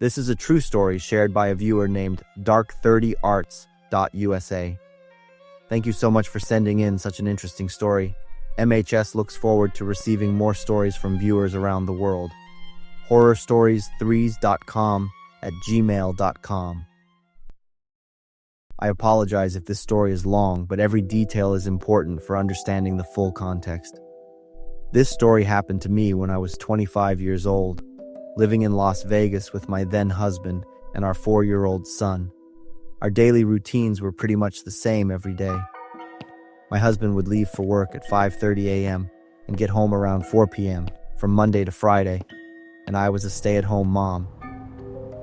This is a true story shared by a viewer named dark30arts.usa. Thank you so much for sending in such an interesting story. MHS looks forward to receiving more stories from viewers around the world. horrorstories3s.com@gmail.com. I apologize if this story is long, but every detail is important for understanding the full context. This story happened to me when I was 25 years old, living in Las Vegas with my then husband and our 4-year-old son. Our daily routines were pretty much the same every day. My husband would leave for work at 5:30 a.m. and get home around 4 p.m. from Monday to Friday, and I was a stay-at-home mom.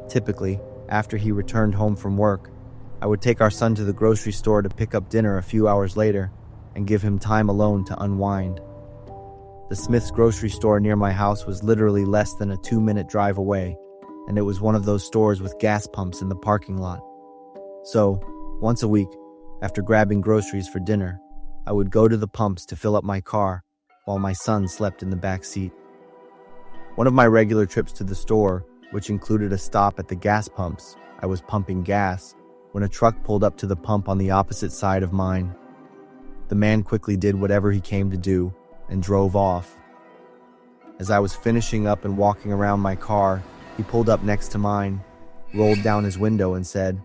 Typically, after he returned home from work, I would take our son to the grocery store to pick up dinner a few hours later and give him time alone to unwind. The Smith's grocery store near my house was literally less than a 2-minute drive away, and it was one of those stores with gas pumps in the parking lot. So, once a week, after grabbing groceries for dinner, I would go to the pumps to fill up my car while my son slept in the back seat. One of my regular trips to the store, which included a stop at the gas pumps, I was pumping gas when a truck pulled up to the pump on the opposite side of mine. The man quickly did whatever he came to do and drove off. As I was finishing up and walking around my car, he pulled up next to mine, rolled down his window and said,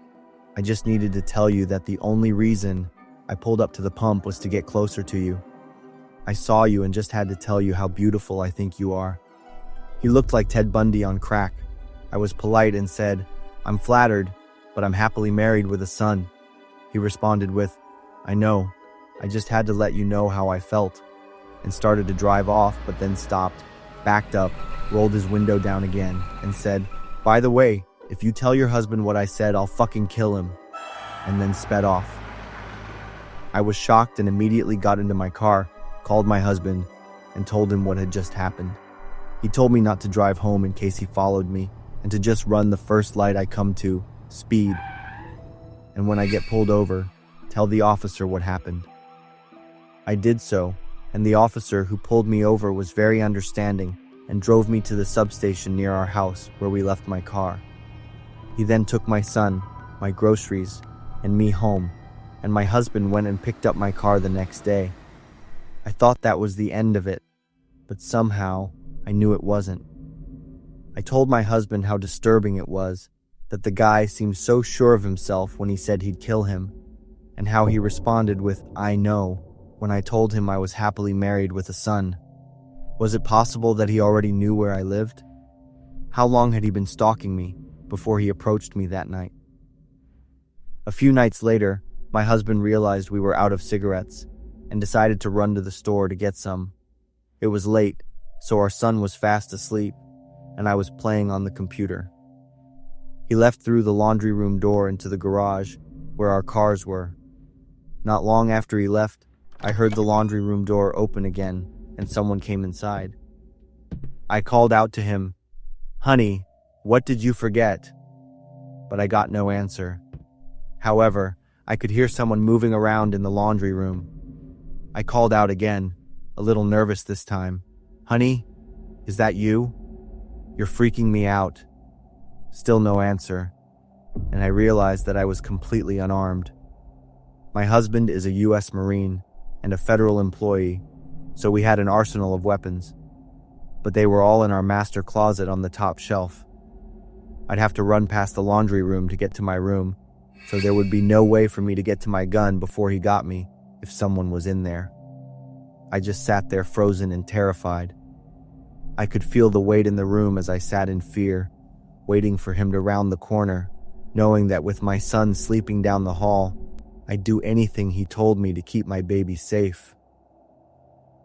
"I just needed to tell you that the only reason I pulled up to the pump was to get closer to you. I saw you and just had to tell you how beautiful I think you are." He looked like Ted Bundy on crack. I was polite and said, "I'm flattered, but I'm happily married with a son." He responded with, "I know, I just had to let you know how I felt," and started to drive off, but then stopped, backed up, rolled his window down again, and said, "By the way, if you tell your husband what I said, I'll fucking kill him," and then sped off. I was shocked and immediately got into my car, called my husband, and told him what had just happened. He told me not to drive home in case he followed me, and to just run the first light I come to, speed. And when I get pulled over, tell the officer what happened. I did so, and the officer who pulled me over was very understanding and drove me to the substation near our house where we left my car. He then took my son, my groceries, and me home, and my husband went and picked up my car the next day. I thought that was the end of it, but somehow I knew it wasn't. I told my husband how disturbing it was that the guy seemed so sure of himself when he said he'd kill him, and how he responded with, "I know," when I told him I was happily married with a son. Was it possible that he already knew where I lived? How long had he been stalking me before he approached me that night? A few nights later, my husband realized we were out of cigarettes and decided to run to the store to get some. It was late, so our son was fast asleep, and I was playing on the computer. He left through the laundry room door into the garage where our cars were. Not long after he left, I heard the laundry room door open again and someone came inside. I called out to him, "Honey, what did you forget?" But I got no answer. However, I could hear someone moving around in the laundry room. I called out again, a little nervous this time. "Honey, is that you? You're freaking me out." Still no answer, and I realized that I was completely unarmed. My husband is a U.S. Marine and a federal employee, so we had an arsenal of weapons, but they were all in our master closet on the top shelf. I'd have to run past the laundry room to get to my room, so there would be no way for me to get to my gun before he got me if someone was in there. I just sat there frozen and terrified. I could feel the weight in the room as I sat in fear, waiting for him to round the corner, knowing that with my son sleeping down the hall, I'd do anything he told me to keep my baby safe.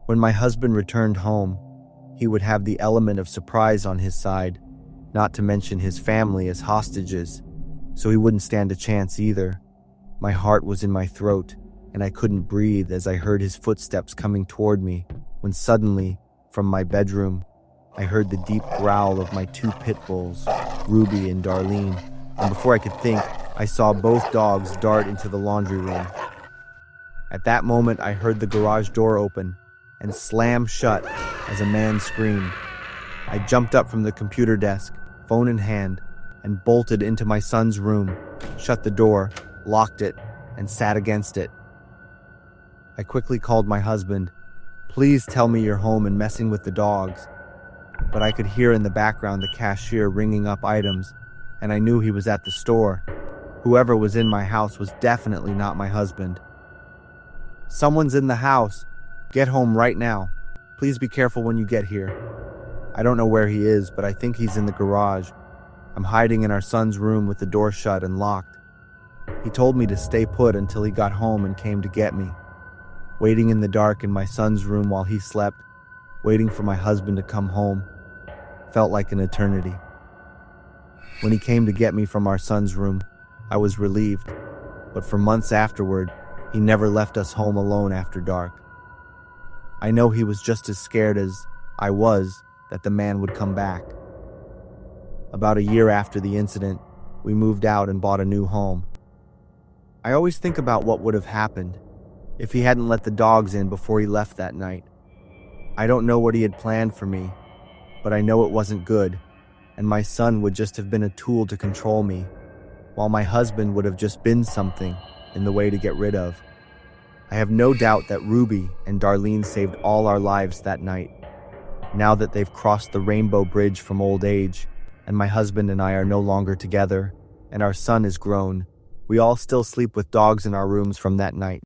When my husband returned home, he would have the element of surprise on his side, not to mention his family as hostages, so he wouldn't stand a chance either. My heart was in my throat, and I couldn't breathe as I heard his footsteps coming toward me, when suddenly, from my bedroom, I heard the deep growl of my 2 pit bulls, Ruby and Darlene, and before I could think, I saw both dogs dart into the laundry room. At that moment, I heard the garage door open and slam shut as a man screamed. I jumped up from the computer desk, phone in hand, and bolted into my son's room, shut the door, locked it, and sat against it. I quickly called my husband. "Please tell me you're home and messing with the dogs." But I could hear in the background the cashier ringing up items, and I knew he was at the store. Whoever was in my house was definitely not my husband. "Someone's in the house. Get home right now. Please be careful when you get here." I don't know where he is, but I think he's in the garage. I'm hiding in our son's room with the door shut and locked. He told me to stay put until he got home and came to get me. Waiting in the dark in my son's room while he slept, waiting for my husband to come home, felt like an eternity. When he came to get me from our son's room, I was relieved, but for months afterward, he never left us home alone after dark. I know he was just as scared as I was that the man would come back. About a year after the incident, we moved out and bought a new home. I always think about what would have happened if he hadn't let the dogs in before he left that night. I don't know what he had planned for me, but I know it wasn't good, and my son would just have been a tool to control me, while my husband would have just been something in the way to get rid of. I have no doubt that Ruby and Darlene saved all our lives that night. Now that they've crossed the rainbow bridge from old age, and my husband and I are no longer together, and our son is grown, we all still sleep with dogs in our rooms from that night.